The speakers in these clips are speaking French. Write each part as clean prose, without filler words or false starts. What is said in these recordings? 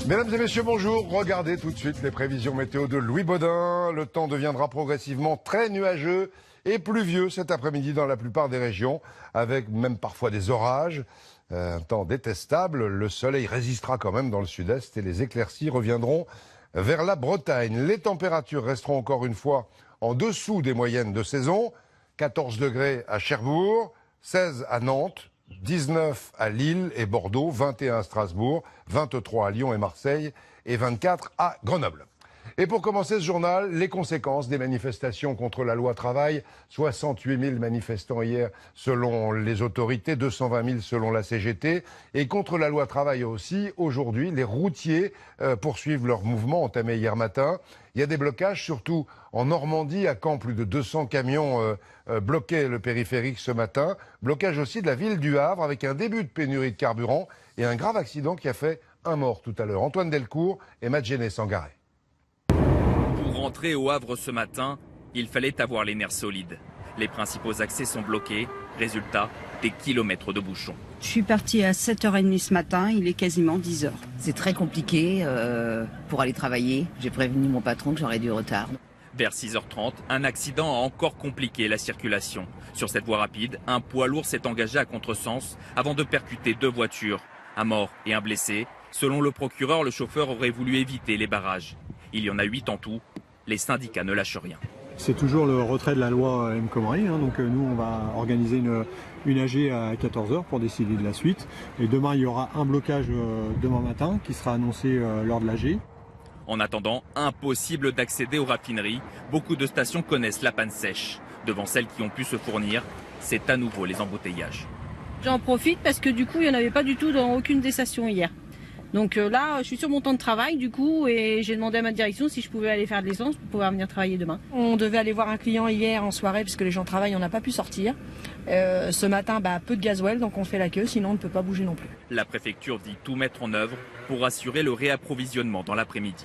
Mesdames et messieurs, bonjour. Regardez tout de suite les prévisions météo de Louis Baudin. Le temps deviendra progressivement très nuageux et pluvieux cet après-midi dans la plupart des régions, avec même parfois des orages. Un temps détestable. Le soleil résistera quand même dans le sud-est et les éclaircies reviendront vers la Bretagne. Les températures resteront encore une fois en dessous des moyennes de saison. 14 degrés à Cherbourg, 16 à Nantes, 19 à Lille et Bordeaux, 21 à Strasbourg, 23 à Lyon et Marseille et 24 à Grenoble. Et pour commencer ce journal, les conséquences des manifestations contre la loi travail. 68 000 manifestants hier selon les autorités, 220 000 selon la CGT. Et contre la loi travail aussi, aujourd'hui, les routiers poursuivent leur mouvement entamé hier matin. Il y a des blocages, surtout en Normandie, à Caen, plus de 200 camions bloquaient le périphérique ce matin. Blocage aussi de la ville du Havre avec un début de pénurie de carburant et un grave accident qui a fait un mort tout à l'heure. Antoine Delcourt et Matt Géné-Sangaré. Pour rentrer au Havre ce matin, il fallait avoir les nerfs solides. Les principaux accès sont bloqués. Résultat, des kilomètres de bouchons. Je suis partie à 7h30 ce matin, il est quasiment 10h. C'est très compliqué pour aller travailler. J'ai prévenu mon patron que j'aurais du retard. Vers 6h30, un accident a encore compliqué la circulation. Sur cette voie rapide, un poids lourd s'est engagé à contresens avant de percuter deux voitures. Un mort et un blessé. Selon le procureur, le chauffeur aurait voulu éviter les barrages. Il y en a 8 en tout. Les syndicats ne lâchent rien. C'est toujours le retrait de la loi El Khomri. Donc nous, on va organiser une AG à 14h pour décider de la suite. Et demain, il y aura un blocage demain matin qui sera annoncé lors de l'AG. En attendant, impossible d'accéder aux raffineries. Beaucoup de stations connaissent la panne sèche. Devant celles qui ont pu se fournir, c'est à nouveau les embouteillages. J'en profite parce que du coup, il n'y en avait pas du tout dans aucune des stations hier. Donc là, je suis sur mon temps de travail du coup et j'ai demandé à ma direction si je pouvais aller faire de l'essence pour pouvoir venir travailler demain. On devait aller voir un client hier en soirée puisque les gens travaillent, on n'a pas pu sortir. Ce matin, peu de gasoil, donc on fait la queue, sinon on ne peut pas bouger non plus. La préfecture dit tout mettre en œuvre pour assurer le réapprovisionnement dans l'après-midi.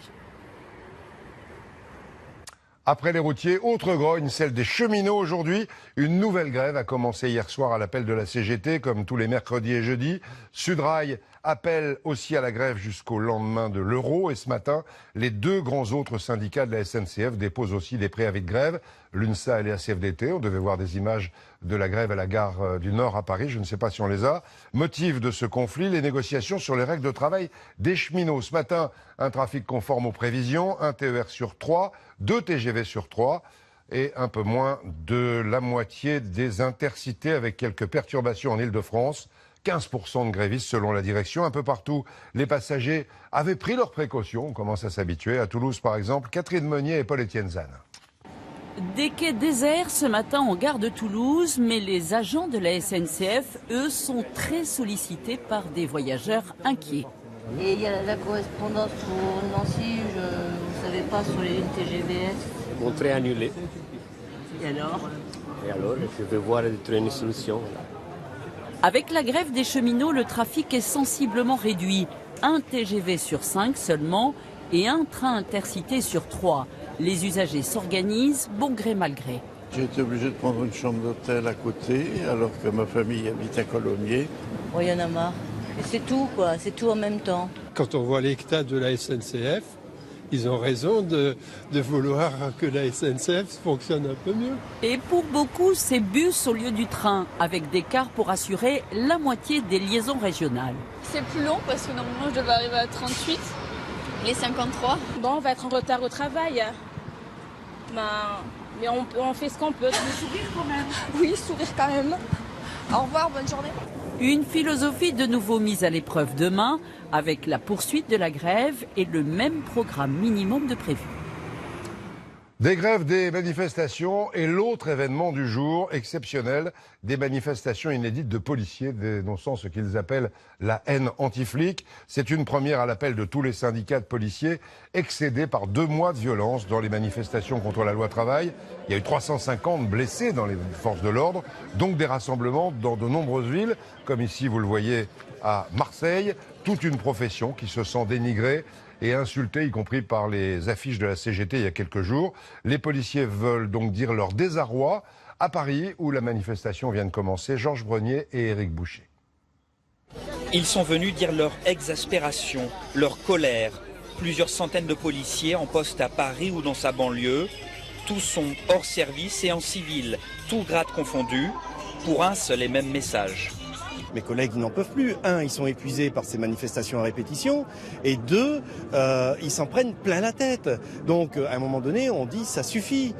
Après les routiers, autre grogne, celle des cheminots aujourd'hui. Une nouvelle grève a commencé hier soir à l'appel de la CGT, comme tous les mercredis et jeudis. Sudrail appelle aussi à la grève jusqu'au lendemain de l'euro. Et ce matin, les deux grands autres syndicats de la SNCF déposent aussi des préavis de grève. L'UNSA et la CFDT. On devait voir des images de la grève à la gare du Nord à Paris. Je ne sais pas si on les a. Motif de ce conflit, les négociations sur les règles de travail des cheminots. Ce matin, un trafic conforme aux prévisions, un TER sur 3, 2 TGV sur 3 et un peu moins de la moitié des intercités avec quelques perturbations en Ile-de-France. 15% de grévistes selon la direction. Un peu partout, les passagers avaient pris leurs précautions. On commence à s'habituer. À Toulouse, par exemple, Catherine Meunier et Paul-Étienne Zahn. Des quais déserts ce matin en gare de Toulouse, mais les agents de la SNCF, eux, sont très sollicités par des voyageurs inquiets. Et il y a la correspondance pour Nancy, vous ne savez pas, sur les lignes TGVS. Mon train annulé. Et alors, je vais voir de trouver une solution. Avec la grève des cheminots, le trafic est sensiblement réduit. Un TGV sur 5 seulement et un train intercité sur 3. Les usagers s'organisent, bon gré mal gré. J'ai été obligé de prendre une chambre d'hôtel à côté, alors que ma famille habite à Colomiers. oh, il y en a marre. Et c'est tout, quoi, c'est tout en même temps. Quand on voit l'état de la SNCF, ils ont raison de vouloir que la SNCF fonctionne un peu mieux. Et pour beaucoup, c'est bus au lieu du train, avec des cars pour assurer la moitié des liaisons régionales. C'est plus long parce que normalement je devais arriver à 38, les 53. Bon, on va être en retard au travail. Mais on fait ce qu'on peut. Sourire quand même. Oui, sourire quand même. Au revoir, bonne journée. Une philosophie de nouveau mise à l'épreuve demain, avec la poursuite de la grève et le même programme minimum de prévu. Des grèves, des manifestations et l'autre événement du jour, exceptionnel, des manifestations inédites de policiers dénonçant ce qu'ils appellent la haine anti-flic. C'est une première à l'appel de tous les syndicats de policiers, excédés par 2 mois de violence dans les manifestations contre la loi travail. Il y a eu 350 blessés dans les forces de l'ordre, donc des rassemblements dans de nombreuses villes, comme ici vous le voyez à Marseille, toute une profession qui se sent dénigrée et insultés, y compris par les affiches de la CGT il y a quelques jours. Les policiers veulent donc dire leur désarroi à Paris, où la manifestation vient de commencer. Georges Brenier et Éric Boucher. Ils sont venus dire leur exaspération, leur colère. Plusieurs centaines de policiers en poste à Paris ou dans sa banlieue. Tous sont hors service et en civil, tout grade confondu, pour un seul et même message. Mes collègues n'en peuvent plus. Un, ils sont épuisés par ces manifestations à répétition. Et deux, ils s'en prennent plein la tête. Donc, à un moment donné, on dit ça suffit.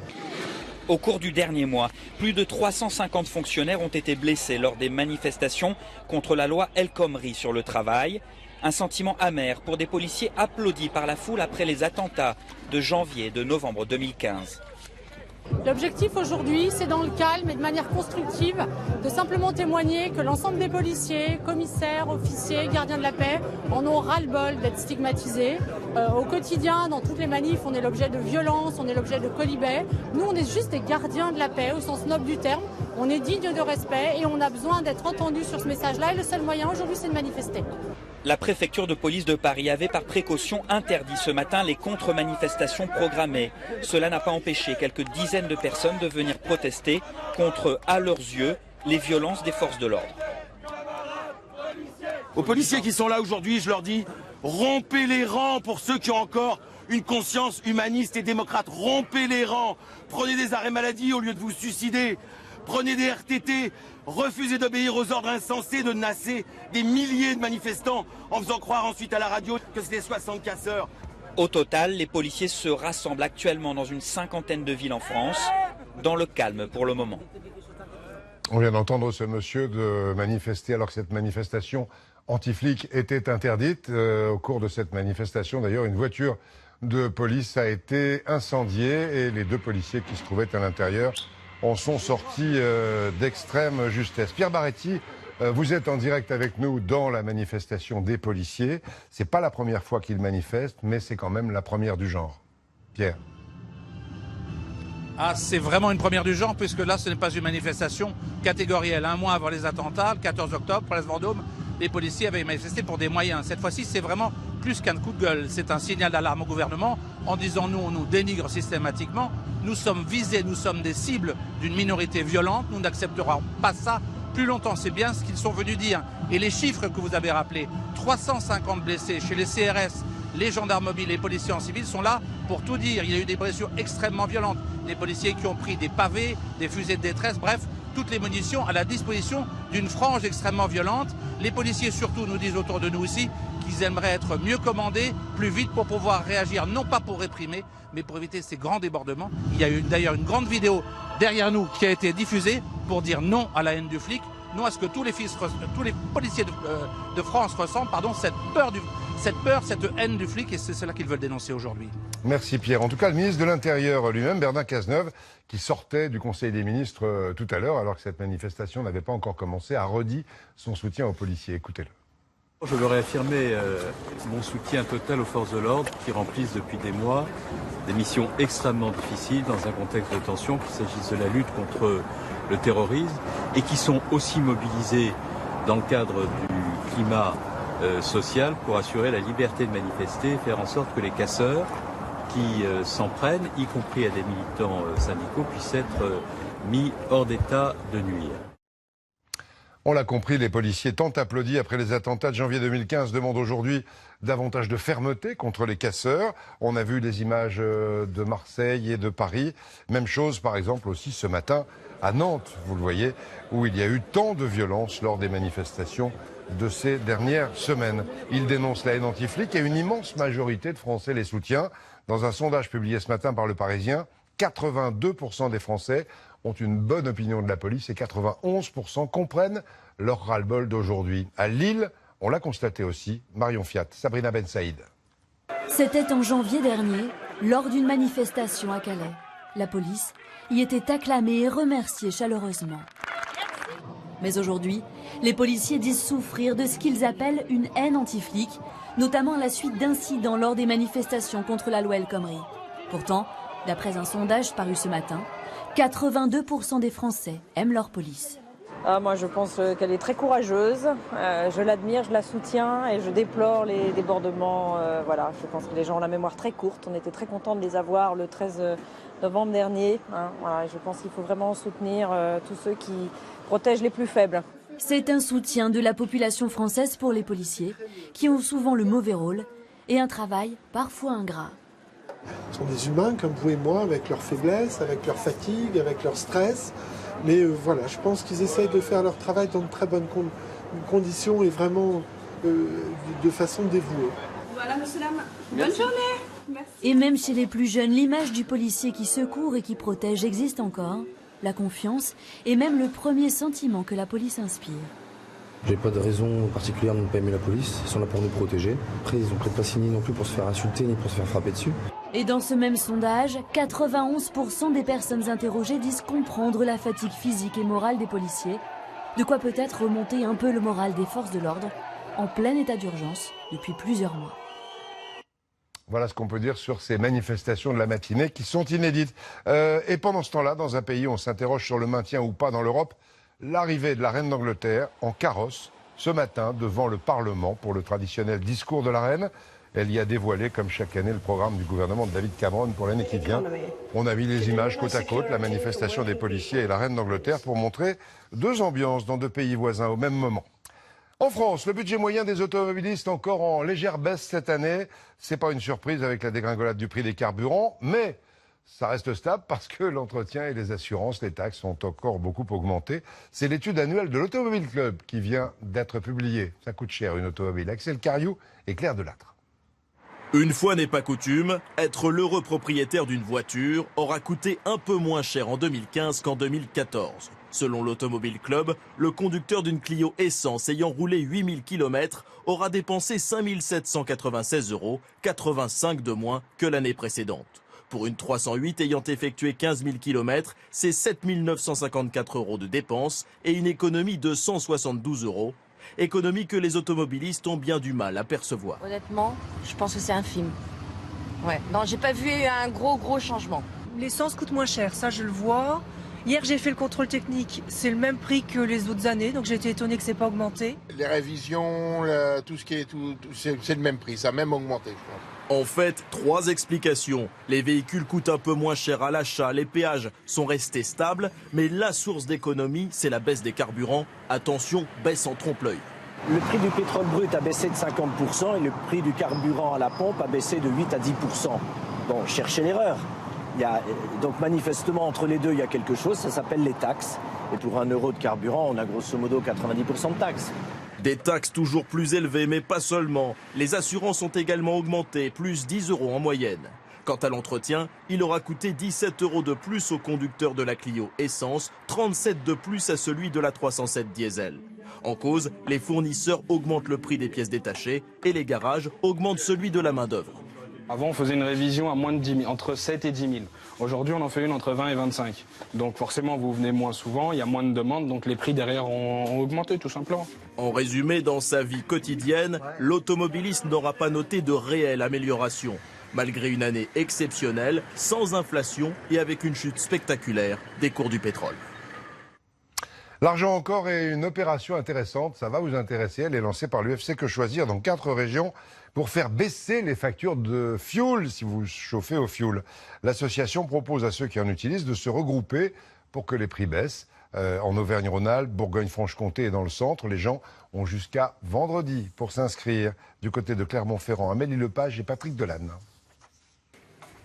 Au cours du dernier mois, plus de 350 fonctionnaires ont été blessés lors des manifestations contre la loi El Khomri sur le travail. Un sentiment amer pour des policiers applaudis par la foule après les attentats de janvier et de novembre 2015. L'objectif aujourd'hui, c'est dans le calme et de manière constructive de simplement témoigner que l'ensemble des policiers, commissaires, officiers, gardiens de la paix en ont ras-le-bol d'être stigmatisés. Au quotidien, dans toutes les manifs, on est l'objet de violences, on est l'objet de colibets. Nous, on est juste des gardiens de la paix au sens noble du terme. On est digne de respect et on a besoin d'être entendus sur ce message-là. Et le seul moyen aujourd'hui, c'est de manifester. La préfecture de police de Paris avait par précaution interdit ce matin les contre-manifestations programmées. Cela n'a pas empêché quelques dizaines de personnes de venir protester contre, à leurs yeux, les violences des forces de l'ordre. Aux policiers qui sont là aujourd'hui, je leur dis, rompez les rangs pour ceux qui ont encore une conscience humaniste et démocrate. Rompez les rangs. Prenez des arrêts maladie au lieu de vous suicider. Prenez des RTT, refusez d'obéir aux ordres insensés de nasser des milliers de manifestants en faisant croire ensuite à la radio que c'était 60 casseurs. Au total, les policiers se rassemblent actuellement dans une cinquantaine de villes en France, dans le calme pour le moment. On vient d'entendre ce monsieur de manifester alors que cette manifestation anti-flic était interdite. Au cours de cette manifestation, d'ailleurs, une voiture de police a été incendiée et les deux policiers qui se trouvaient à l'intérieur en sont sortis d'extrême justesse. Pierre Baretti, vous êtes en direct avec nous dans la manifestation des policiers. C'est pas la première fois qu'ils manifestent, mais c'est quand même la première du genre. Pierre. Ah, c'est vraiment une première du genre, puisque là, ce n'est pas une manifestation catégorielle. Un mois avant les attentats, le 14 octobre, place Vendôme, les policiers avaient manifesté pour des moyens. Cette fois-ci, c'est vraiment plus qu'un coup de gueule. C'est un signal d'alarme au gouvernement en disant nous, on nous dénigre systématiquement. Nous sommes visés, nous sommes des cibles d'une minorité violente. Nous n'accepterons pas ça plus longtemps. C'est bien ce qu'ils sont venus dire. Et les chiffres que vous avez rappelés, 350 blessés chez les CRS, les gendarmes mobiles, les policiers en civil sont là pour tout dire. Il y a eu des blessures extrêmement violentes. Des policiers qui ont pris des pavés, des fusées de détresse, bref, toutes les munitions à la disposition d'une frange extrêmement violente. Les policiers surtout nous disent autour de nous aussi qu'ils aimeraient être mieux commandés, plus vite pour pouvoir réagir, non pas pour réprimer, mais pour éviter ces grands débordements. Il y a eu d'ailleurs une grande vidéo derrière nous qui a été diffusée pour dire non à la haine du flic, non à ce que tous les policiers de France ressentent, cette haine du flic, et c'est cela qu'ils veulent dénoncer aujourd'hui. Merci Pierre. En tout cas, le ministre de l'Intérieur lui-même, Bernard Cazeneuve, qui sortait du Conseil des ministres tout à l'heure, alors que cette manifestation n'avait pas encore commencé, a redit son soutien aux policiers. Écoutez-le. Je veux réaffirmer mon soutien total aux forces de l'ordre qui remplissent depuis des mois des missions extrêmement difficiles dans un contexte de tension, qu'il s'agisse de la lutte contre le terrorisme, et qui sont aussi mobilisés dans le cadre du climat social pour assurer la liberté de manifester et faire en sorte que les casseurs qui s'en prennent, y compris à des militants syndicaux, puissent être mis hors d'état de nuire. On l'a compris, les policiers tant applaudis après les attentats de janvier 2015 demandent aujourd'hui davantage de fermeté contre les casseurs. On a vu des images de Marseille et de Paris. Même chose, par exemple, aussi ce matin à Nantes, vous le voyez, où il y a eu tant de violence lors des manifestations de ces dernières semaines. Ils dénoncent la haine anti-flic et une immense majorité de Français les soutient. Dans un sondage publié ce matin par Le Parisien, 82% des Français ont une bonne opinion de la police et 91% comprennent leur ras-le-bol d'aujourd'hui. À Lille, on l'a constaté aussi, Marion Fiat, Sabrina Ben Saïd. C'était en janvier dernier, lors d'une manifestation à Calais. La police y était acclamée et remerciée chaleureusement. Mais aujourd'hui, les policiers disent souffrir de ce qu'ils appellent une haine anti-flic, notamment à la suite d'incidents lors des manifestations contre la loi El Khomri. Pourtant, d'après un sondage paru ce matin, 82% des Français aiment leur police. Moi, je pense qu'elle est très courageuse. Je l'admire, je la soutiens et je déplore les débordements. Je pense que les gens ont la mémoire très courte. On était très contents de les avoir le 13 novembre dernier. Je pense qu'il faut vraiment soutenir tous ceux qui protègent les plus faibles. C'est un soutien de la population française pour les policiers, qui ont souvent le mauvais rôle et un travail parfois ingrat. Ce sont des humains comme vous et moi, avec leurs faiblesses, avec leur fatigue, avec leur stress. Mais voilà, je pense qu'ils essayent de faire leur travail dans de très bonnes conditions et vraiment de façon dévouée. Voilà, monsieur, dame. Bonne journée. Merci. Et même chez les plus jeunes, l'image du policier qui secourt et qui protège existe encore. La confiance est même le premier sentiment que la police inspire. J'ai pas de raison particulière de ne pas aimer la police, ils sont là pour nous protéger. Après, ils ont peut-être pas signé non plus pour se faire insulter ni pour se faire frapper dessus. Et dans ce même sondage, 91% des personnes interrogées disent comprendre la fatigue physique et morale des policiers. De quoi peut-être remonter un peu le moral des forces de l'ordre, en plein état d'urgence depuis plusieurs mois. Voilà ce qu'on peut dire sur ces manifestations de la matinée qui sont inédites. Et pendant ce temps-là, dans un pays où on s'interroge sur le maintien ou pas dans l'Europe, l'arrivée de la reine d'Angleterre en carrosse ce matin devant le Parlement pour le traditionnel discours de la reine. Elle y a dévoilé, comme chaque année, le programme du gouvernement de David Cameron pour l'année qui vient. On a mis les images côte à côte, la manifestation des policiers et la reine d'Angleterre, pour montrer deux ambiances dans deux pays voisins au même moment. En France, le budget moyen des automobilistes encore en légère baisse cette année. C'est pas une surprise avec la dégringolade du prix des carburants, mais ça reste stable parce que l'entretien et les assurances, les taxes ont encore beaucoup augmenté. C'est l'étude annuelle de l'Automobile Club qui vient d'être publiée. Ça coûte cher une automobile. Axel Cariou et Claire Delattre. Une fois n'est pas coutume, être l'heureux propriétaire d'une voiture aura coûté un peu moins cher en 2015 qu'en 2014. Selon l'Automobile Club, le conducteur d'une Clio Essence ayant roulé 8000 km aura dépensé 5 796 €, 85 de moins que l'année précédente. Pour une 308 ayant effectué 15 000 km, c'est 7 954 € de dépenses et une économie de 172 €. Économie que les automobilistes ont bien du mal à percevoir. Honnêtement, je pense que c'est infime. Ouais. Non, j'ai pas vu un gros changement. L'essence coûte moins cher, ça je le vois. Hier j'ai fait le contrôle technique, c'est le même prix que les autres années, donc j'ai été étonnée que c'est pas augmenté. Les révisions, tout ce qui est c'est le même prix, ça a même augmenté je pense. En fait, 3 explications. Les véhicules coûtent un peu moins cher à l'achat, les péages sont restés stables, mais la source d'économie, c'est la baisse des carburants. Attention, baisse en trompe-l'œil. Le prix du pétrole brut a baissé de 50% et le prix du carburant à la pompe a baissé de 8 à 10%. Bon, cherchez l'erreur. Donc manifestement, entre les deux, il y a quelque chose, ça s'appelle les taxes. Et pour 1 € de carburant, on a grosso modo 90% de taxes. Des taxes toujours plus élevées, mais pas seulement. Les assurances ont également augmenté, plus 10 € en moyenne. Quant à l'entretien, il aura coûté 17 € de plus au conducteur de la Clio Essence, 37 de plus à celui de la 307 Diesel. En cause, les fournisseurs augmentent le prix des pièces détachées et les garages augmentent celui de la main-d'œuvre. Avant, on faisait une révision à moins de 10 000, entre 7 et 10 000. Aujourd'hui, on en fait une entre 20 et 25. Donc forcément, vous venez moins souvent, il y a moins de demandes, donc les prix derrière ont augmenté tout simplement. En résumé, dans sa vie quotidienne, l'automobiliste n'aura pas noté de réelle amélioration. Malgré une année exceptionnelle, sans inflation et avec une chute spectaculaire des cours du pétrole. L'argent encore est une opération intéressante, ça va vous intéresser. Elle est lancée par l'UFC Que Choisir dans 4 régions pour faire baisser les factures de fioul si vous chauffez au fioul. L'association propose à ceux qui en utilisent de se regrouper pour que les prix baissent. En Auvergne-Rhône-Alpes, Bourgogne-Franche-Comté et dans le centre, les gens ont jusqu'à vendredi pour s'inscrire. Du côté de Clermont-Ferrand, Amélie Lepage et Patrick Delanne.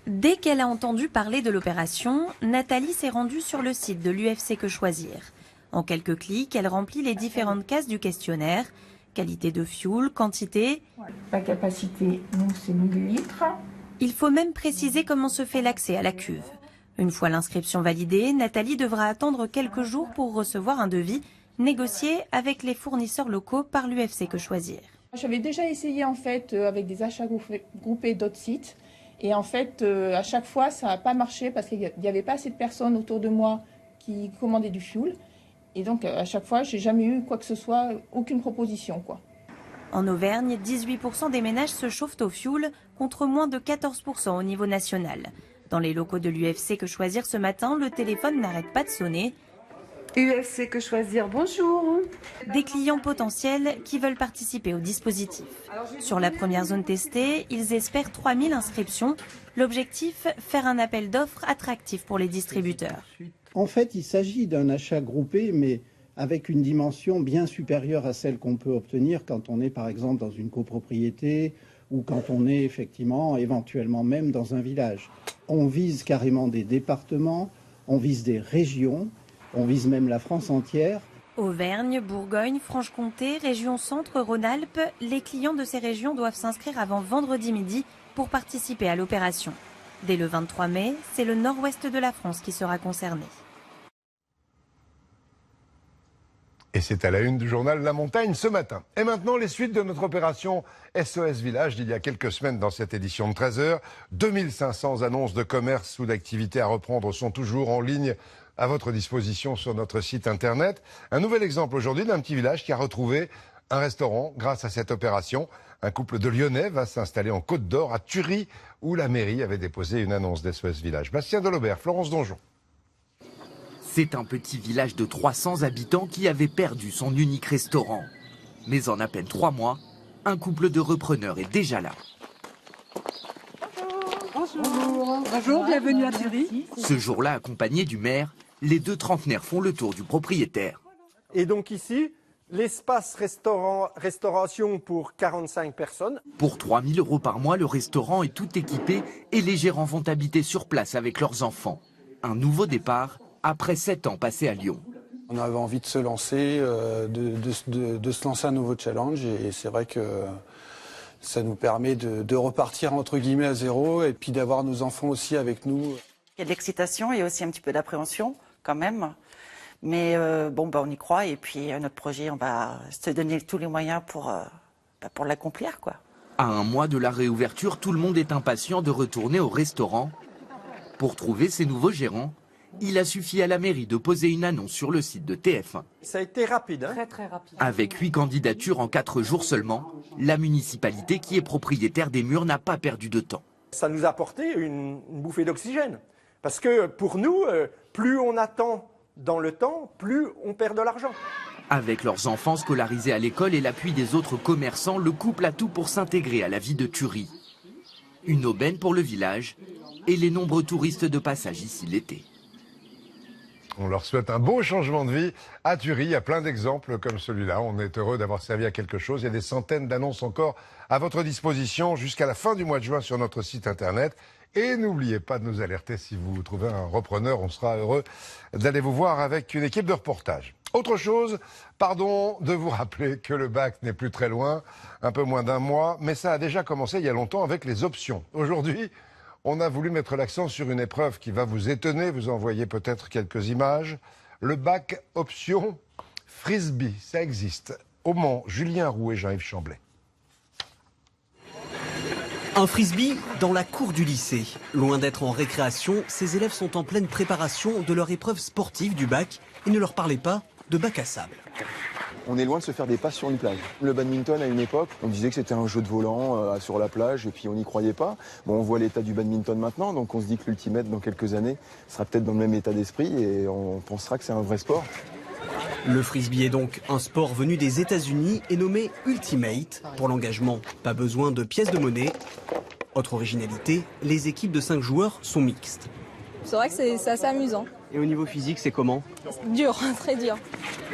Dès qu'elle a entendu parler de l'opération, Nathalie s'est rendue sur le site de l'UFC Que Choisir. En quelques clics, elle remplit les différentes cases du questionnaire. Qualité de fioul, quantité. La capacité, nous, c'est 1000 litres. Il faut même préciser comment se fait l'accès à la cuve. Une fois l'inscription validée, Nathalie devra attendre quelques jours pour recevoir un devis négocié avec les fournisseurs locaux par l'UFC Que Choisir. J'avais déjà essayé en fait avec des achats groupés d'autres sites. Et en fait, à chaque fois, ça n'a pas marché parce qu'il n'y avait pas assez de personnes autour de moi qui commandaient du fioul. Et donc, à chaque fois, j'ai jamais eu quoi que ce soit, aucune proposition, quoi. En Auvergne, 18% des ménages se chauffent au fioul, contre moins de 14% au niveau national. Dans les locaux de l'UFC Que Choisir ce matin, le téléphone n'arrête pas de sonner. UFC Que Choisir, bonjour. Des clients potentiels qui veulent participer au dispositif. Sur la première zone testée, ils espèrent 3000 inscriptions. L'objectif, faire un appel d'offres attractif pour les distributeurs. En fait, il s'agit d'un achat groupé, mais avec une dimension bien supérieure à celle qu'on peut obtenir quand on est par exemple dans une copropriété ou quand on est effectivement éventuellement même dans un village. On vise carrément des départements, on vise des régions, on vise même la France entière. Auvergne, Bourgogne, Franche-Comté, région Centre, Rhône-Alpes, les clients de ces régions doivent s'inscrire avant vendredi midi pour participer à l'opération. Dès le 23 mai, c'est le nord-ouest de la France qui sera concerné. Et c'est à la une du journal La Montagne ce matin. Et maintenant, les suites de notre opération SOS Village d'il y a quelques semaines dans cette édition de 13h. 2500 annonces de commerce ou d'activités à reprendre sont toujours en ligne à votre disposition sur notre site internet. Un nouvel exemple aujourd'hui d'un petit village qui a retrouvé un restaurant grâce à cette opération. Un couple de Lyonnais va s'installer en Côte d'Or à Thury où la mairie avait déposé une annonce d'SOS Village. Bastien Delobert, Florence Donjon. C'est un petit village de 300 habitants qui avait perdu son unique restaurant. Mais en à peine 3 mois, un couple de repreneurs est déjà là. Bonjour. Bonjour, bienvenue à Thury. Ce jour-là, accompagnés du maire, les deux trentenaires font le tour du propriétaire. Et donc ici, l'espace restauration pour 45 personnes. Pour 3 000 € par mois, le restaurant est tout équipé et les gérants vont habiter sur place avec leurs enfants. Un nouveau départ après 7 ans passés à Lyon. On avait envie de se lancer, de se lancer un nouveau challenge et c'est vrai que ça nous permet de repartir entre guillemets à zéro et puis d'avoir nos enfants aussi avec nous. Il y a de l'excitation et aussi un petit peu d'appréhension quand même. Mais on y croit et puis notre projet, on va se donner tous les moyens pour l'accomplir, quoi. À un mois de la réouverture, tout le monde est impatient de retourner au restaurant. Pour trouver ses nouveaux gérants, il a suffi à la mairie de poser une annonce sur le site de TF1. Ça a été rapide. Très très rapide. Avec 8 candidatures en 4 jours seulement, la municipalité qui est propriétaire des murs n'a pas perdu de temps. Ça nous a apporté une bouffée d'oxygène. Parce que pour nous, plus on attend dans le temps, plus on perd de l'argent. Avec leurs enfants scolarisés à l'école et l'appui des autres commerçants, le couple a tout pour s'intégrer à la vie de Thury. Une aubaine pour le village et les nombreux touristes de passage ici l'été. On leur souhaite un beau changement de vie à Thury. Il y a plein d'exemples comme celui-là. On est heureux d'avoir servi à quelque chose. Il y a des centaines d'annonces encore à votre disposition jusqu'à la fin du mois de juin sur notre site internet. Et n'oubliez pas de nous alerter si vous trouvez un repreneur. On sera heureux d'aller vous voir avec une équipe de reportage. Autre chose, pardon de vous rappeler que le bac n'est plus très loin, un peu moins d'un mois, mais ça a déjà commencé il y a longtemps avec les options. Aujourd'hui, on a voulu mettre l'accent sur une épreuve qui va vous étonner, vous envoyez peut-être quelques images. Le bac option frisbee, ça existe. Au Mans, Julien Roux et Jean-Yves Chamblet. Un frisbee dans la cour du lycée. Loin d'être en récréation, ces élèves sont en pleine préparation de leur épreuve sportive du bac et ne leur parlez pas de bac à sable. On est loin de se faire des passes sur une plage. Le badminton, à une époque, on disait que c'était un jeu de volant sur la plage et puis on n'y croyait pas. Bon, on voit l'état du badminton maintenant, donc on se dit que l'ultimate, dans quelques années, sera peut-être dans le même état d'esprit et on pensera que c'est un vrai sport. Le frisbee est donc un sport venu des États-Unis et nommé Ultimate. Pour l'engagement, pas besoin de pièces de monnaie. Autre originalité, les équipes de 5 joueurs sont mixtes. C'est vrai que c'est assez amusant. Et au niveau physique, c'est comment? Dur, très dur.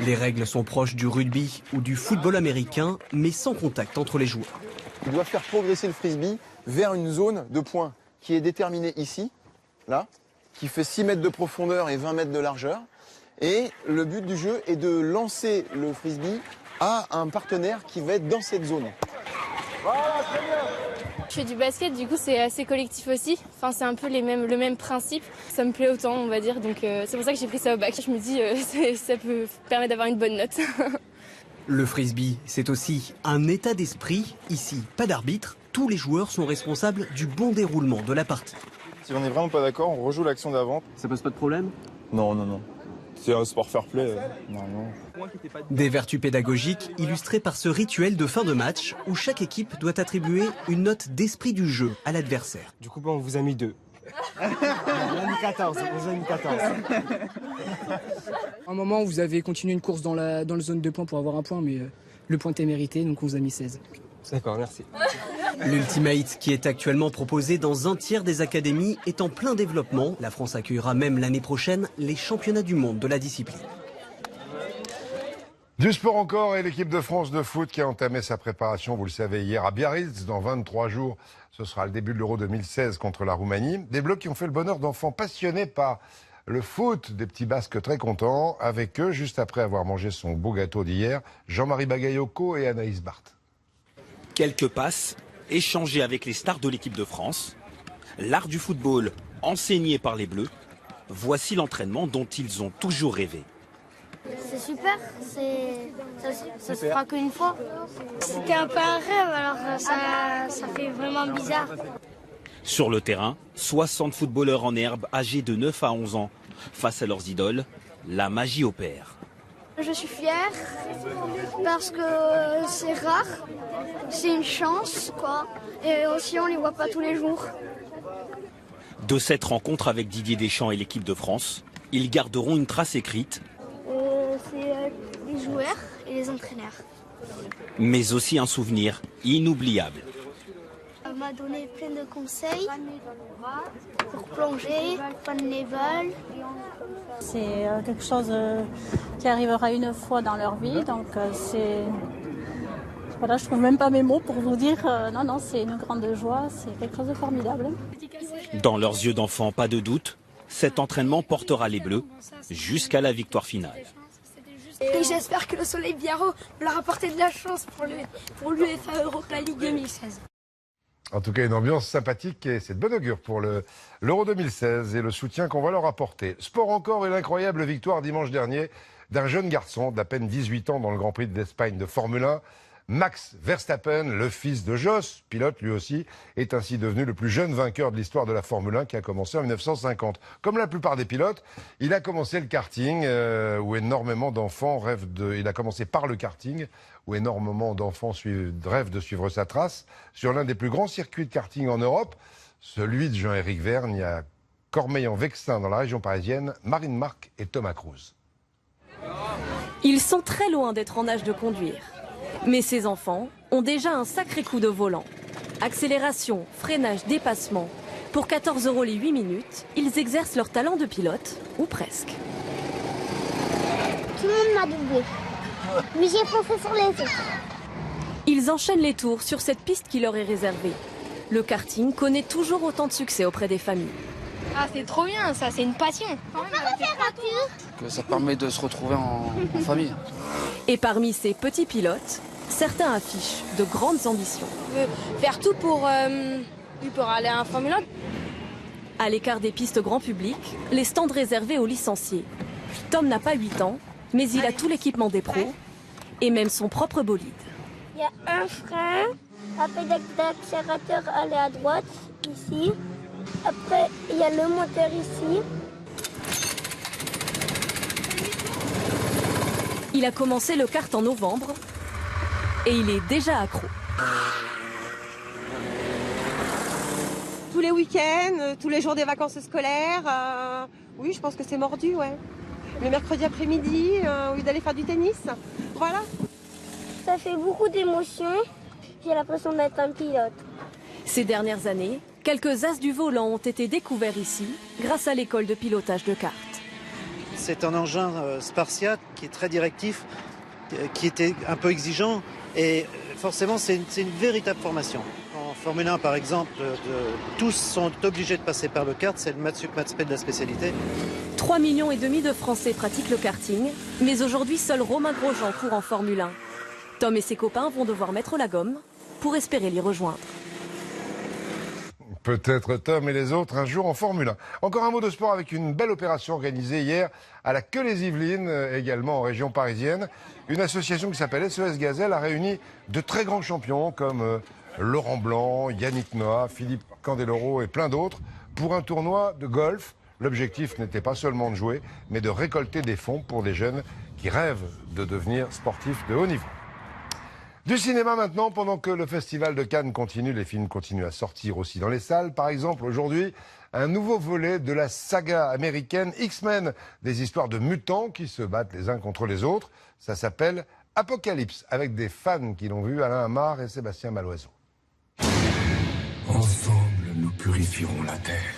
Les règles sont proches du rugby ou du football américain, mais sans contact entre les joueurs. Ils doivent faire progresser le frisbee vers une zone de points qui est déterminée ici, là, qui fait 6 mètres de profondeur et 20 mètres de largeur. Et le but du jeu est de lancer le frisbee à un partenaire qui va être dans cette zone. Voilà, très bien. Je fais du basket, du coup c'est assez collectif aussi. Enfin c'est un peu le même principe. Ça me plaît autant on va dire, donc c'est pour ça que j'ai pris ça au bac. Je me dis ça peut permettre d'avoir une bonne note. Le frisbee, c'est aussi un état d'esprit. Ici, pas d'arbitre. Tous les joueurs sont responsables du bon déroulement de la partie. Si on n'est vraiment pas d'accord, on rejoue l'action d'avant. Ça pose pas de problème? Non, non, non. C'est un sport fair play. Non. Des vertus pédagogiques illustrées par ce rituel de fin de match où chaque équipe doit attribuer une note d'esprit du jeu à l'adversaire. Du coup, on vous a mis 2. On a mis 14. À un moment, vous avez continué une course dans la zone de points pour avoir un point, mais le point était mérité, donc on vous a mis 16. D'accord, merci. L'Ultimate, qui est actuellement proposé dans un tiers des académies, est en plein développement. La France accueillera même l'année prochaine les championnats du monde de la discipline. Du sport encore et l'équipe de France de foot qui a entamé sa préparation, vous le savez, hier à Biarritz. Dans 23 jours, ce sera le début de l'Euro 2016 contre la Roumanie. Des Bleus qui ont fait le bonheur d'enfants passionnés par le foot, des petits Basques très contents. Avec eux, juste après avoir mangé son beau gâteau d'hier, Jean-Marie Bagayoko et Anaïs Barthes. Quelques passes échangées avec les stars de l'équipe de France. L'art du football enseigné par les Bleus. Voici l'entraînement dont ils ont toujours rêvé. C'est super, ça se fera qu'une fois. C'était un peu un rêve, alors ça fait vraiment bizarre. Sur le terrain, 60 footballeurs en herbe âgés de 9 à 11 ans. Face à leurs idoles, la magie opère. Je suis fière parce que c'est rare, c'est une chance, quoi. Et aussi on les voit pas tous les jours. De cette rencontre avec Didier Deschamps et l'équipe de France, ils garderont une trace écrite. C'est les joueurs et les entraîneurs. Mais aussi un souvenir inoubliable. Elle m'a donné plein de conseils pour plonger, prendre les balles. C'est quelque chose qui arrivera une fois dans leur vie, donc voilà, je trouve même pas mes mots pour vous dire non, c'est une grande joie, c'est quelque chose de formidable. Dans leurs yeux d'enfants, pas de doute, cet entraînement portera les Bleus jusqu'à la victoire finale. Et j'espère que le Soleil Biarro leur apporter de la chance pour l'UEFA Europa League 2016. En tout cas, une ambiance sympathique et c'est de bon augure pour l'Euro 2016 et le soutien qu'on va leur apporter. Sport encore et l'incroyable victoire dimanche dernier d'un jeune garçon d'à peine 18 ans dans le Grand Prix d'Espagne de Formule 1. Max Verstappen, le fils de Jos, pilote lui aussi, est ainsi devenu le plus jeune vainqueur de l'histoire de la Formule 1 qui a commencé en 1950. Comme la plupart des pilotes, il a commencé le karting où énormément d'enfants rêvent de... Il a commencé par le karting où énormément d'enfants rêvent de suivre sa trace sur l'un des plus grands circuits de karting en Europe, celui de Jean-Éric Vergne à Cormeilles-en-Vexin dans la région parisienne, Marine Marc et Thomas Cruz. Ils sont très loin d'être en âge de conduire. Mais ces enfants ont déjà un sacré coup de volant. Accélération, freinage, dépassement. Pour 14 € les 8 minutes, ils exercent leur talent de pilote, ou presque. Tout le monde m'a doublé. Mais j'ai foncé sur les autres. Ils enchaînent les tours sur cette piste qui leur est réservée. Le karting connaît toujours autant de succès auprès des familles. Ah, c'est trop bien, ça, c'est une passion. On peut refaire un tour. Que ça permet de se retrouver en famille. Et parmi ces petits pilotes, certains affichent de grandes ambitions. Je veux faire tout pour aller à un Formule 1. À l'écart des pistes grand public, les stands réservés aux licenciés. Tom n'a pas 8 ans, mais il a tout l'équipement des pros et même son propre bolide. Il y a un frein, un pédale d'accélérateur aller à droite, ici. Après, il y a le moteur ici. Il a commencé le kart en novembre et il est déjà accro. Tous les week-ends, tous les jours des vacances scolaires, oui, je pense que c'est mordu, ouais. Le mercredi après-midi, au lieu d'aller faire du tennis, voilà. Ça fait beaucoup d'émotions, j'ai l'impression d'être un pilote. Ces dernières années, quelques as du volant ont été découverts ici grâce à l'école de pilotage de kart. C'est un engin spartiate qui est très directif, qui était un peu exigeant et forcément c'est une véritable formation. En Formule 1 par exemple, tous sont obligés de passer par le kart, c'est le Matsup Matspé de la spécialité. 3,5 millions de Français pratiquent le karting, mais aujourd'hui seul Romain Grosjean court en Formule 1. Tom et ses copains vont devoir mettre la gomme pour espérer l'y rejoindre. Peut-être Tom et les autres un jour en Formule 1. Encore un mot de sport avec une belle opération organisée hier à la Queue-les-Yvelines, également en région parisienne. Une association qui s'appelle SOS Gazelle a réuni de très grands champions comme Laurent Blanc, Yannick Noah, Philippe Candeloro et plein d'autres pour un tournoi de golf. L'objectif n'était pas seulement de jouer, mais de récolter des fonds pour des jeunes qui rêvent de devenir sportifs de haut niveau. Du cinéma maintenant, pendant que le festival de Cannes continue, les films continuent à sortir aussi dans les salles. Par exemple, aujourd'hui, un nouveau volet de la saga américaine X-Men, des histoires de mutants qui se battent les uns contre les autres. Ça s'appelle Apocalypse, avec des fans qui l'ont vu, Alain Amar et Sébastien Maloiseau. Ensemble, nous purifierons la Terre.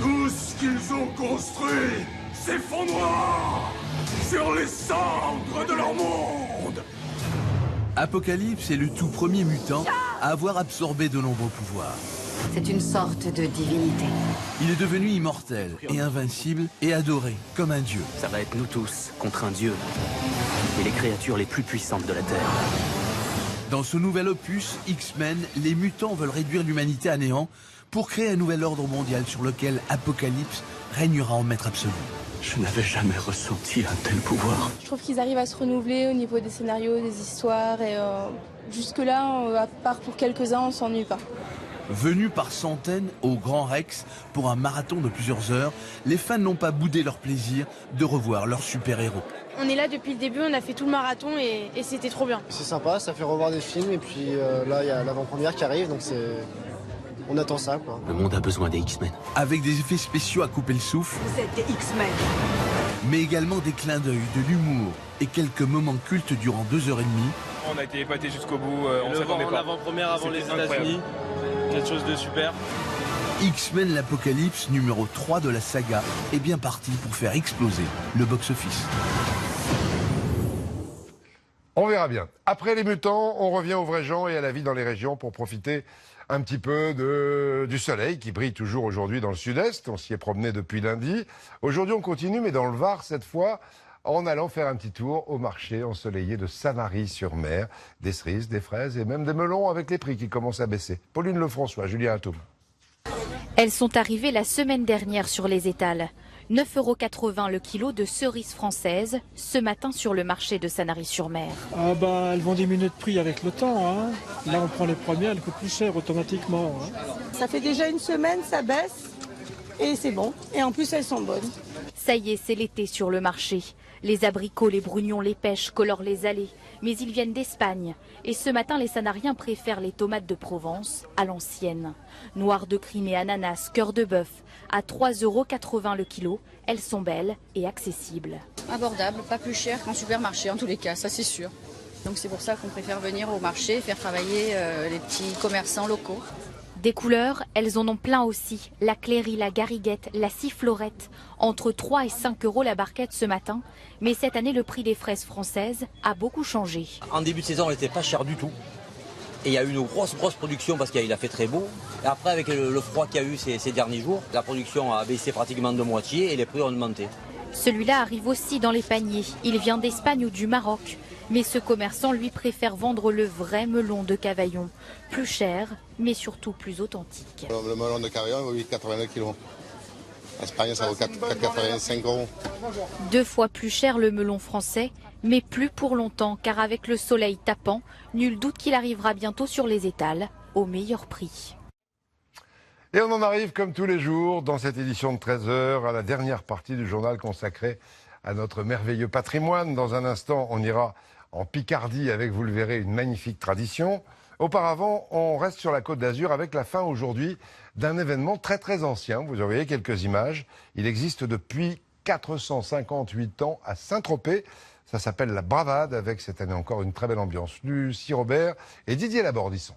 Tout ce qu'ils ont construit s'effondrera. sur les cendres de leur monde. Apocalypse est le tout premier mutant à avoir absorbé de nombreux pouvoirs. C'est une sorte de divinité. Il est devenu immortel et invincible et adoré comme un dieu. Ça va être nous tous contre un dieu et les créatures les plus puissantes de la Terre. Dans ce nouvel opus, X-Men, les mutants veulent réduire l'humanité à néant pour créer un nouvel ordre mondial sur lequel Apocalypse régnera en maître absolu. Je n'avais jamais ressenti un tel pouvoir. Je trouve qu'ils arrivent à se renouveler au niveau des scénarios, des histoires et jusque-là, à part pour quelques-uns, on s'ennuie pas. Venus par centaines au Grand Rex pour un marathon de plusieurs heures, les fans n'ont pas boudé leur plaisir de revoir leurs super-héros. On est là depuis le début, on a fait tout le marathon et c'était trop bien. C'est sympa, ça fait revoir des films et puis là il y a l'avant-première qui arrive, donc on attend ça, quoi. Le monde a besoin des X-Men. Avec des effets spéciaux à couper le souffle. Vous êtes des X-Men. Mais également des clins d'œil, de l'humour et quelques moments cultes durant 2h30. On a été épatés jusqu'au bout, on s'attendait pas. L'avant-première avant les États-Unis, quelque chose de super. X-Men l'Apocalypse, numéro 3 de la saga, est bien parti pour faire exploser le box-office. On verra bien. Après les mutants, on revient aux vrais gens et à la vie dans les régions pour profiter un petit peu du soleil qui brille toujours aujourd'hui dans le sud-est. On s'y est promené depuis lundi. Aujourd'hui, on continue, mais dans le Var cette fois, en allant faire un petit tour au marché ensoleillé de Sanary-sur-Mer. Des cerises, des fraises et même des melons avec les prix qui commencent à baisser. Pauline Lefrançois, Julien Atoum. Elles sont arrivées la semaine dernière sur les étals. 9,80 € le kilo de cerises françaises ce matin sur le marché de Sanary-sur-Mer. Ah bah, elles vont diminuer de prix avec le temps. Hein. Là, on prend les premières, elles coûtent plus cher automatiquement. Hein. Ça fait déjà une semaine, ça baisse et c'est bon. Et en plus, elles sont bonnes. Ça y est, c'est l'été sur le marché. Les abricots, les brugnons, les pêches colorent les allées. Mais ils viennent d'Espagne. Et ce matin, les Sanariens préfèrent les tomates de Provence à l'ancienne. Noir de Crime et ananas, cœur de bœuf, à 3,80 € le kilo. Elles sont belles et accessibles. Abordable, pas plus cher qu'en supermarché en tous les cas, ça c'est sûr. Donc c'est pour ça qu'on préfère venir au marché, faire travailler les petits commerçants locaux. Des couleurs, elles en ont plein aussi. La Cléry, la Gariguette, la Sifflorette. Entre 3 et 5 € la barquette ce matin. Mais cette année, le prix des fraises françaises a beaucoup changé. En début de saison, elle n'était pas chère du tout. Et il y a eu une grosse production parce qu'il a fait très beau. Et après, avec le froid qu'il y a eu ces derniers jours, la production a baissé pratiquement de moitié et les prix ont augmenté. Celui-là arrive aussi dans les paniers. Il vient d'Espagne ou du Maroc. Mais ce commerçant, lui, préfère vendre le vrai melon de Cavaillon. Plus cher, mais surtout plus authentique. Le melon de Cavaillon vaut 8,80 kg. En Espagne, ça vaut 4,85 €. 2 fois plus cher le melon français, mais plus pour longtemps, car avec le soleil tapant, nul doute qu'il arrivera bientôt sur les étals, au meilleur prix. Et on en arrive, comme tous les jours, dans cette édition de 13h, à la dernière partie du journal consacré à notre merveilleux patrimoine. Dans un instant, on ira en Picardie avec, vous le verrez, une magnifique tradition. Auparavant, on reste sur la Côte d'Azur avec la fin aujourd'hui d'un événement très ancien. Vous en voyez quelques images. Il existe depuis 458 ans à Saint-Tropez. Ça s'appelle la Bravade, avec cette année encore une très belle ambiance. Lucie Robert et Didier Labordisson.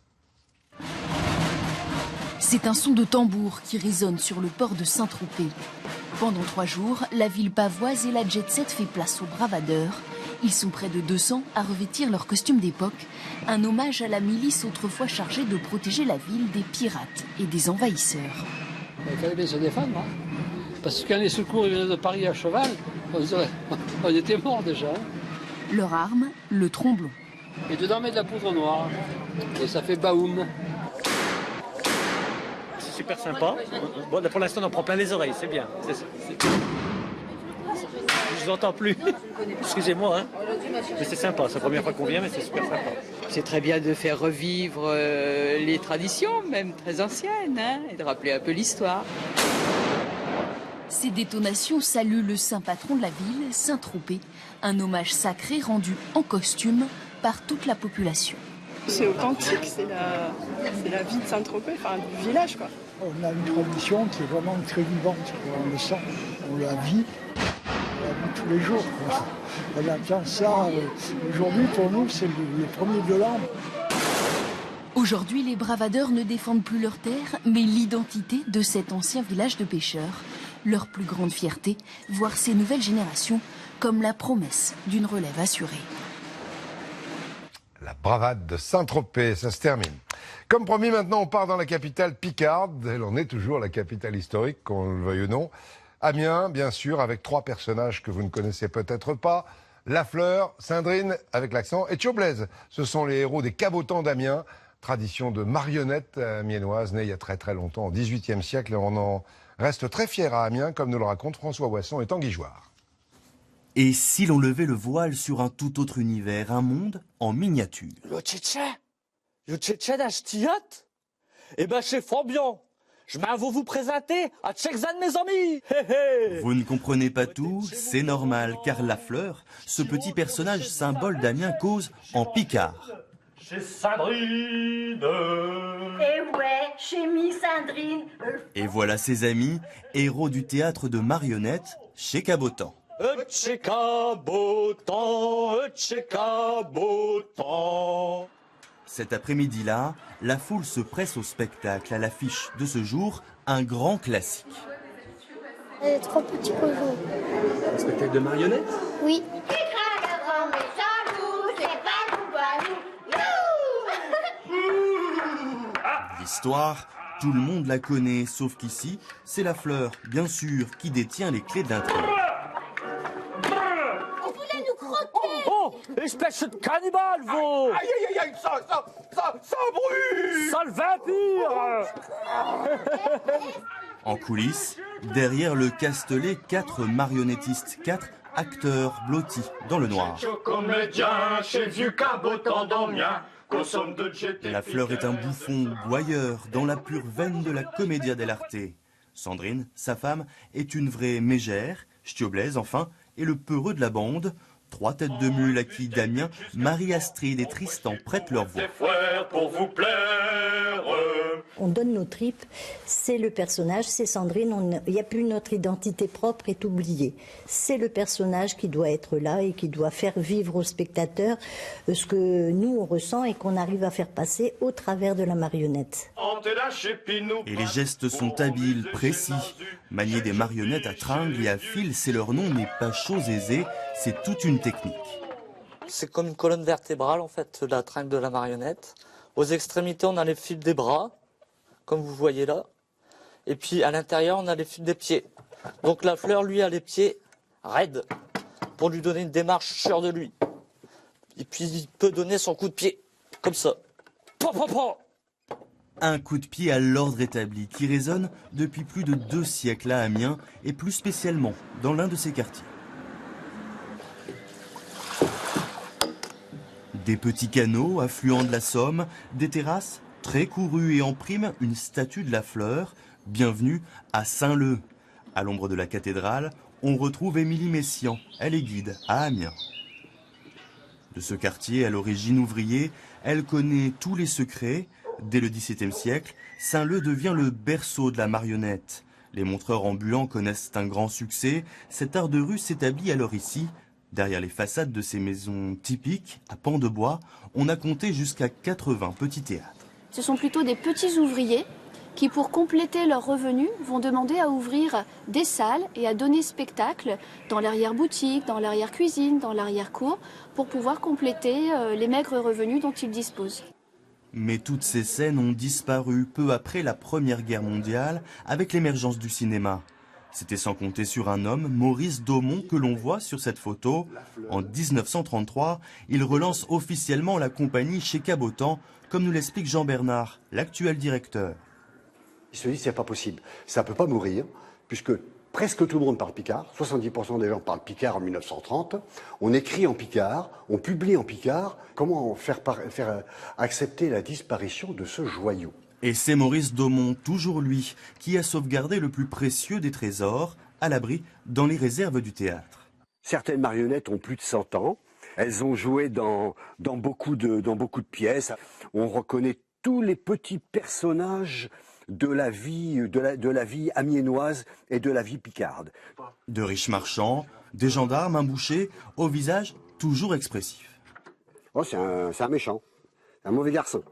C'est un son de tambour qui résonne sur le port de Saint-Tropez. Pendant 3 jours, la ville pavoise et la jet-set fait place aux bravadeurs. Ils sont près de 200 à revêtir leur costume d'époque, un hommage à la milice autrefois chargée de protéger la ville des pirates et des envahisseurs. Il fallait bien se défendre, hein. Parce que quand les secours venaient de Paris à cheval, on était morts déjà. Hein. Leur arme, le tromblon. Et dedans, on met de la poudre noire, et ça fait baoum. C'est super sympa. Bon, pour l'instant, on en prend plein les oreilles, c'est bien. Je vous entends plus. Excusez-moi, hein. Mais c'est sympa, c'est la première fois qu'on vient, mais c'est super sympa. C'est très bien de faire revivre les traditions, même très anciennes, hein, et de rappeler un peu l'histoire. Ces détonations saluent le saint patron de la ville, Saint-Tropez, un hommage sacré rendu en costume par toute la population. C'est authentique, c'est la vie de Saint-Tropez, enfin du village, quoi. On a une tradition qui est vraiment très vivante, on le sent, on la vit tous les jours. On attend ça. Aujourd'hui, pour nous, c'est le premier de l'an. Aujourd'hui, les bravadeurs ne défendent plus leur terre, mais l'identité de cet ancien village de pêcheurs. Leur plus grande fierté, voir ces nouvelles générations comme la promesse d'une relève assurée. La bravade de Saint-Tropez, ça se termine. Comme promis, maintenant on part dans la capitale picarde. Elle en est toujours la capitale historique, qu'on le veuille ou non. Amiens, bien sûr, avec 3 personnages que vous ne connaissez peut-être pas. Lafleur, Sandrine, avec l'accent, et Thiaublaise. Ce sont les héros des cabotants d'Amiens, tradition de marionnettes amiénoises née il y a très très longtemps, au XVIIIe siècle. Et on en reste très fiers à Amiens, comme nous le racontent François Boisson et Tanguy Jouard. Et si l'on levait le voile sur un tout autre univers, un monde en miniature? Eh ben, c'est fort bien. Je m'en vais vous présenter à Tchekzan, mes amis. Vous ne comprenez pas tout, c'est normal, car Lafleur, ce petit personnage symbole d'Amiens, cause en picard. Chez Sandrine. Eh ouais, chez Miss Sandrine. Et voilà ses amis, héros du théâtre de marionnettes, chez Cabotan. Cet après-midi-là, la foule se presse au spectacle, à l'affiche de ce jour, un grand classique. Les 3 petits cochons. Un spectacle de marionnettes? Oui. L'histoire, tout le monde la connaît, sauf qu'ici, c'est Lafleur, bien sûr, qui détient les clés de l'intrigue. Vous voulez nous croquer? Oh, espèce de cannibale, vous! Aïe, aïe, aïe, ça brûle! Sale vampire! En coulisses, derrière le castelet, 4 marionnettistes, 4 acteurs blottis dans le noir. Comédien chez Vieux Cabotan d'Amiens. Lafleur est un bouffon gouailleur dans la pure veine de la commedia dell'arte. Sandrine, sa femme, est une vraie mégère. Thiaublaise, enfin, est le peureux de la bande. 3 têtes de mule à qui Damien, Marie-Astrid et Tristan prêtent leur voix. Pour vous plaire. On donne nos tripes, c'est le personnage, c'est Sandrine, il n'y a plus notre identité propre est oubliée. C'est le personnage qui doit être là et qui doit faire vivre au spectateur ce que nous on ressent et qu'on arrive à faire passer au travers de la marionnette. Et les gestes sont habiles, précis. Manier des marionnettes à tringles et à fil, c'est leur nom, mais pas chose aisée, c'est toute une technique. C'est comme une colonne vertébrale, en fait, la tringle de la marionnette. Aux extrémités, on a les fils des bras, comme vous voyez là. Et puis, à l'intérieur, on a les fils des pieds. Donc, Lafleur, lui, a les pieds raides, pour lui donner une démarche sûre de lui. Et puis, il peut donner son coup de pied, comme ça. Un coup de pied à l'ordre établi, qui résonne depuis plus de 2 siècles à Amiens, et plus spécialement dans l'un de ses quartiers. Des petits canaux affluents de la Somme, des terrasses très courues et en prime une statue de Lafleur. Bienvenue à Saint-Leu. À l'ombre de la cathédrale, on retrouve Émilie Messiaen, elle est guide à Amiens. De ce quartier, à l'origine ouvrier, elle connaît tous les secrets. Dès le XVIIe siècle, Saint-Leu devient le berceau de la marionnette. Les montreurs ambulants connaissent un grand succès. Cet art de rue s'établit alors ici. Derrière les façades de ces maisons typiques, à pans de bois, on a compté jusqu'à 80 petits théâtres. Ce sont plutôt des petits ouvriers qui, pour compléter leurs revenus, vont demander à ouvrir des salles et à donner spectacle dans l'arrière-boutique, dans l'arrière-cuisine, dans l'arrière-cour, pour pouvoir compléter les maigres revenus dont ils disposent. Mais toutes ces scènes ont disparu peu après la Première Guerre mondiale, avec l'émergence du cinéma. C'était sans compter sur un homme, Maurice Daumont, que l'on voit sur cette photo. En 1933, il relance officiellement la compagnie chez Cabotan, comme nous l'explique Jean Bernard, l'actuel directeur. Il se dit c'est pas possible, ça ne peut pas mourir, puisque presque tout le monde parle picard, 70% des gens parlent picard en 1930, on écrit en picard, on publie en picard, comment faire accepter la disparition de ce joyau ? Et c'est Maurice Daumont, toujours lui, qui a sauvegardé le plus précieux des trésors, à l'abri dans les réserves du théâtre. Certaines marionnettes ont plus de 100 ans, elles ont joué dans beaucoup de pièces, on reconnaît tous les petits personnages de la vie amiénoise et de la vie picarde. De riches marchands, des gendarmes, un boucher, au visage toujours expressif. Oh, c'est un méchant, un mauvais garçon.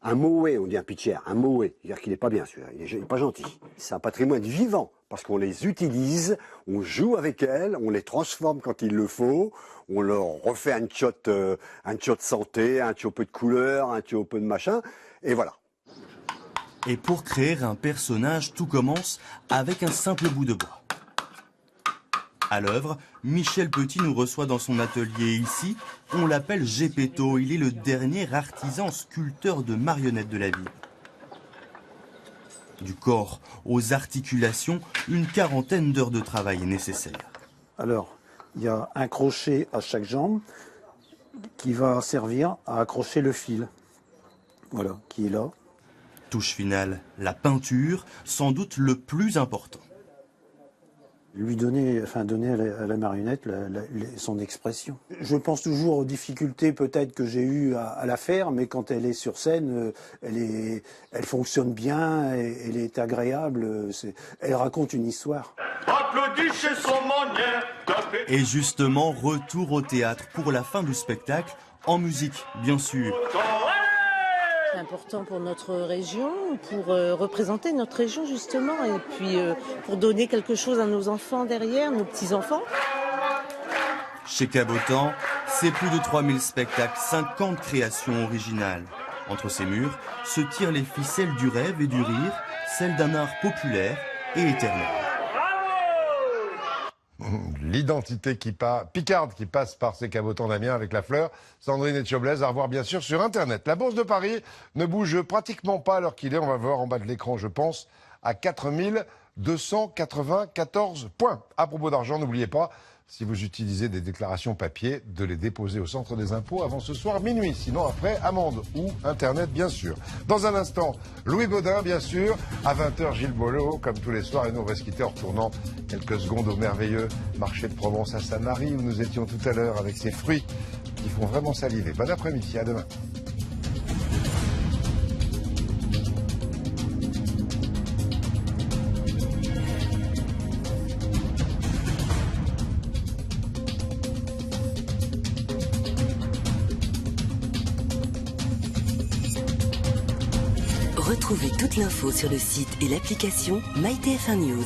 Un moé, on dit un pitcher, un moé, c'est-à-dire qu'il n'est pas bien celui-là, il n'est pas gentil. C'est un patrimoine vivant, parce qu'on les utilise, on joue avec elles, on les transforme quand il le faut, on leur refait un tchot de santé, un tchot peu de couleur, un tchot peu de machin, et voilà. Et pour créer un personnage, tout commence avec un simple bout de bois. À l'œuvre, Michel Petit nous reçoit dans son atelier ici. On l'appelle Gepetto. Il est le dernier artisan sculpteur de marionnettes de la ville. Du corps aux articulations, une quarantaine d'heures de travail est nécessaire. Alors, il y a un crochet à chaque jambe qui va servir à accrocher le fil. Voilà, qui est là. Touche finale, la peinture, sans doute le plus important. Lui donner à la marionnette son expression. Je pense toujours aux difficultés peut-être que j'ai eues à la faire, mais quand elle est sur scène, elle fonctionne bien, elle est agréable, elle raconte une histoire. Applaudissez son manière. Et justement, retour au théâtre pour la fin du spectacle, en musique, bien sûr. C'est important pour notre région, pour représenter notre région justement, et puis pour donner quelque chose à nos enfants derrière, nos petits-enfants. Chez Cabotan, c'est plus de 3000 spectacles, 50 créations originales. Entre ces murs se tirent les ficelles du rêve et du rire, celles d'un art populaire et éternel. L'identité picarde qui passe par ces cabotants d'Amiens avec la fleur. Sandrine Etcheblaise, à revoir bien sûr sur Internet. La Bourse de Paris ne bouge pratiquement pas à l'heure qu'il est. On va voir en bas de l'écran, je pense, à 4294 points. À propos d'argent, n'oubliez pas, si vous utilisez des déclarations papier, de les déposer au centre des impôts avant ce soir minuit. Sinon, après, amende ou Internet, bien sûr. Dans un instant, Louis Baudin, bien sûr. À 20h, Gilles Boileau, comme tous les soirs. Et nous, on va se quitter en retournant quelques secondes au merveilleux marché de Provence à Sainte-Marie, où nous étions tout à l'heure avec ces fruits qui font vraiment saliver. Bon après-midi, à demain. Retrouvez toute l'info sur le site et l'application MyTF1 News.